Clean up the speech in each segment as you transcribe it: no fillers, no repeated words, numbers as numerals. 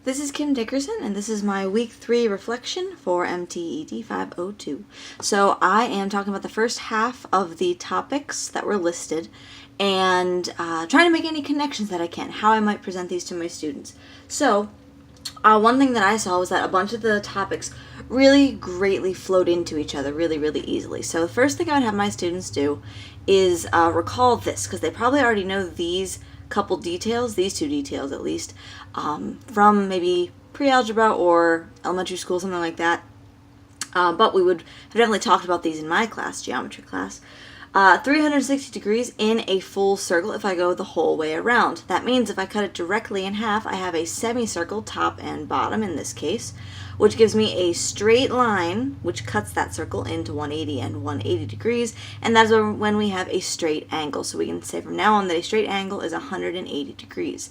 This is Kim Dickerson, and this is my Week 3 reflection for MTED 502. So I am talking about the first half of the topics that were listed and trying to make any connections that I can, how I might present these to my students. So one thing that I saw was that a bunch of the topics really greatly flowed into each other really easily. So the first thing I would have my students do is recall this, because they probably already know these couple details, these two details at least, from maybe pre-algebra or elementary school, something like that. But we would have definitely talked about these in my class, geometry class. 360 degrees in a full circle if I go the whole way around. That means if I cut it directly in half, I have a semicircle, top and bottom in this case, which gives me a straight line which cuts that circle into 180 and 180 degrees, and that's when we have a straight angle. So we can say from now on that a straight angle is 180 degrees.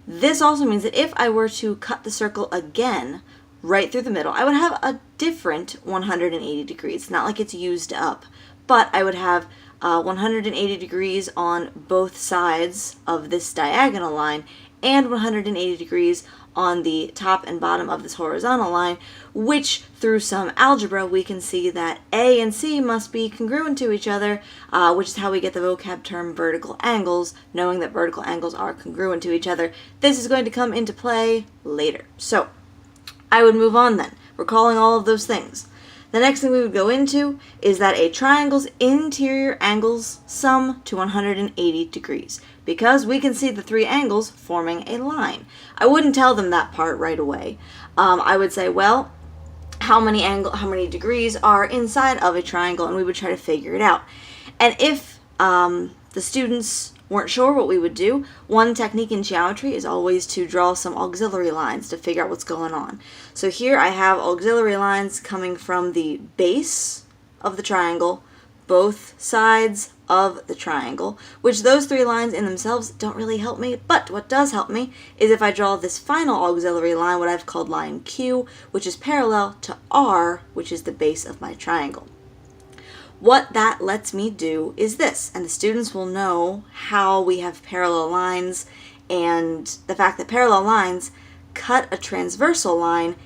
This also means that if I were to cut the circle again right through the middle, I would have a different 180 degrees. Not like it's used up, but I would have 180 degrees on both sides of this diagonal line and 180 degrees on the top and bottom of this horizontal line, which through some algebra we can see that A and C must be congruent to each other, which is how we get the vocab term vertical angles, knowing that vertical angles are congruent to each other. This is going to come into play later. So I would move on then, recalling all of those things. The next thing we would go into is that a triangle's interior angles sum to 180 degrees, because we can see the three angles forming a line. I wouldn't tell them that part right away. I would say, well, how many degrees are inside of a triangle, and we would try to figure it out. And if the students weren't sure what we would do, one technique in geometry is always to draw some auxiliary lines to figure out what's going on. So here I have auxiliary lines coming from the base of the triangle, both sides of the triangle, which those three lines in themselves don't really help me, but what does help me is if I draw this final auxiliary line, what I've called line Q, which is parallel to R, which is the base of my triangle. What that lets me do is this, and the students will know how we have parallel lines and the fact that parallel lines cut a transversal line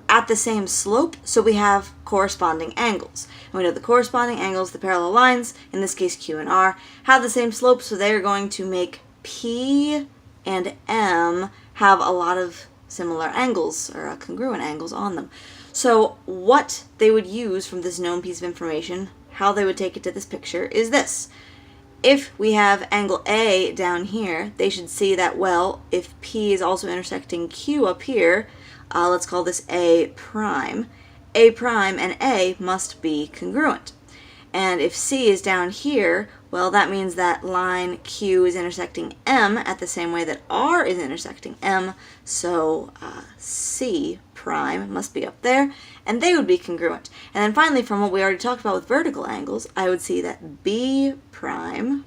at the same slope, so we have corresponding angles. And we know the corresponding angles, the parallel lines, in this case Q and R, have the same slope, so they're going to make P and M have a lot of similar angles, or congruent angles on them. So what they would use from this known piece of information, how they would take it to this picture, is this. If we have angle A down here, they should see that, well, if P is also intersecting Q up here, let's call this A prime and A must be congruent. And if C is down here, well, that means that line Q is intersecting M at the same way that R is intersecting M, so C prime must be up there, and they would be congruent. And then finally, from what we already talked about with vertical angles, I would see that B prime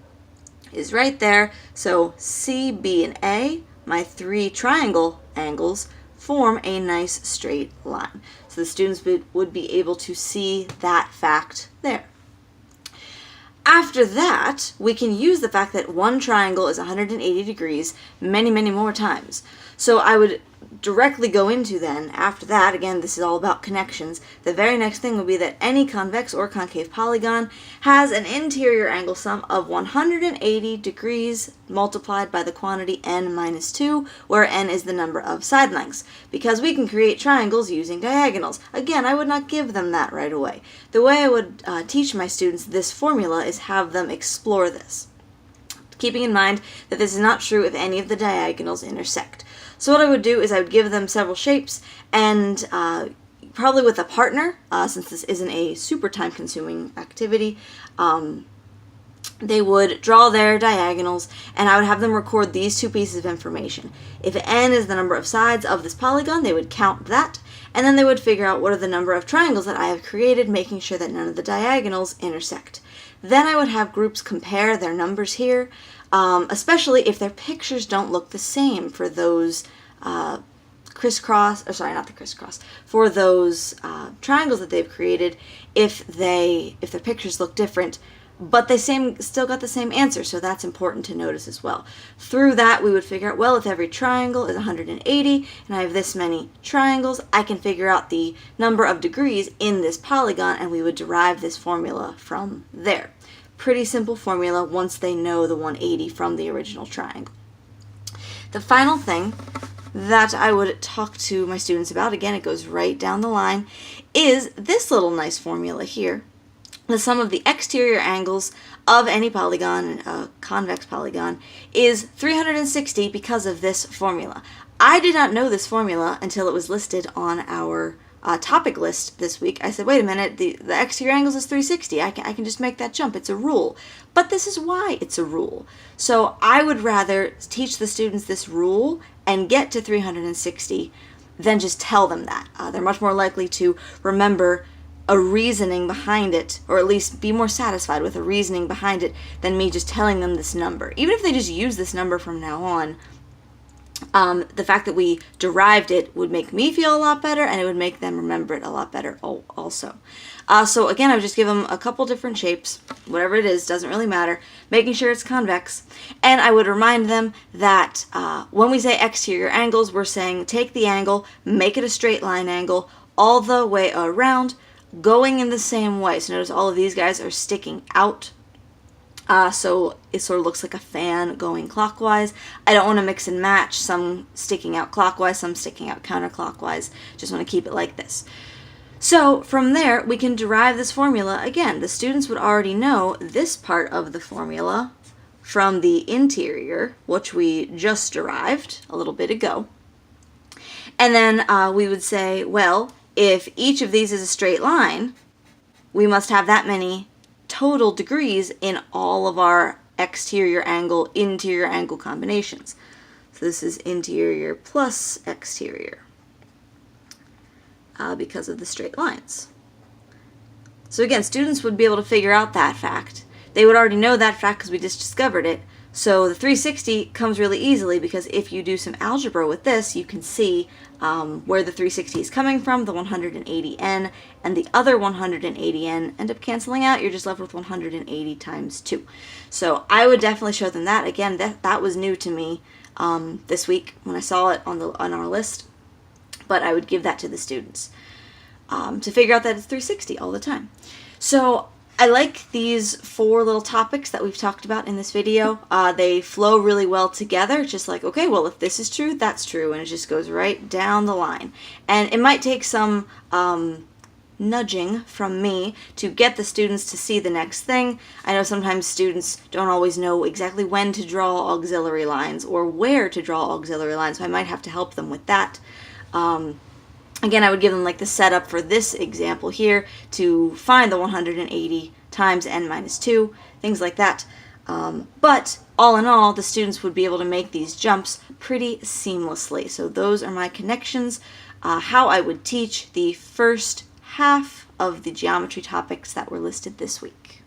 is right there, so C, B, and A, my three triangle angles, form a nice straight line. So the students would be able to see that fact there. After that, we can use the fact that one triangle is 180 degrees many more times. So I would directly go into then, after that, again, this is all about connections, the very next thing would be that any convex or concave polygon has an interior angle sum of 180 degrees multiplied by the quantity n minus 2, where n is the number of side lengths, because we can create triangles using diagonals. Again, I would not give them that right away. The way I would teach my students this formula is have them explore this, keeping in mind that this is not true if any of the diagonals intersect. So what I would do is I would give them several shapes, and probably with a partner, since this isn't a super time-consuming activity, they would draw their diagonals, and I would have them record these two pieces of information. If n is the number of sides of this polygon, they would count that, and then they would figure out what are the number of triangles that I have created, making sure that none of the diagonals intersect. Then I would have groups compare their numbers here, especially if their pictures don't look the same for those for those triangles that they've created. If their pictures look different, but they still got the same answer, so that's important to notice as well. Through that, we would figure out, well, if every triangle is 180, and I have this many triangles, I can figure out the number of degrees in this polygon, and we would derive this formula from there. Pretty simple formula once they know the 180 from the original triangle. The final thing that I would talk to my students about, again, it goes right down the line, is this little nice formula here. The sum of the exterior angles of any polygon, a convex polygon, is 360 because of this formula. I did not know this formula until it was listed on our topic list this week. I said, wait a minute, the exterior angles is 360. I can just make that jump. It's a rule. But this is why it's a rule. So I would rather teach the students this rule and get to 360 than just tell them that. They're much more likely to remember a reasoning behind it, or at least be more satisfied with a reasoning behind it than me just telling them this number. Even if they just use this number from now on, the fact that we derived it would make me feel a lot better, and it would make them remember it a lot better also. So again, I would just give them a couple different shapes, whatever it is, doesn't really matter, making sure it's convex. And I would remind them that when we say exterior angles, we're saying take the angle, make it a straight line angle all the way around, going in the same way. So notice all of these guys are sticking out. So it sort of looks like a fan going clockwise. I don't want to mix and match, some sticking out clockwise, some sticking out counterclockwise. Just want to keep it like this. So from there, we can derive this formula. Again, the students would already know this part of the formula from the interior, which we just derived a little bit ago. And then we would say, well, if each of these is a straight line, we must have that many total degrees in all of our exterior angle, interior angle combinations. So this is interior plus exterior because of the straight lines. So again, students would be able to figure out that fact. They would already know that fact because we just discovered it. So the 360 comes really easily because if you do some algebra with this, you can see where the 360 is coming from. The 180n and the other 180n end up canceling out. You're just left with 180 times 2. So I would definitely show them that. Again, that was new to me this week when I saw it on our list. But I would give that to the students to figure out that it's 360 all the time. So I like these 4 little topics that we've talked about in this video. They flow really well together. It's just like, okay, well, if this is true, that's true. And it just goes right down the line. And it might take some nudging from me to get the students to see the next thing. I know sometimes students don't always know exactly when to draw auxiliary lines or where to draw auxiliary lines, so I might have to help them with that. Again, I would give them like the setup for this example here to find the 180 times n minus 2, things like that. But all in all, the students would be able to make these jumps pretty seamlessly. So those are my connections, how I would teach the first half of the geometry topics that were listed this week.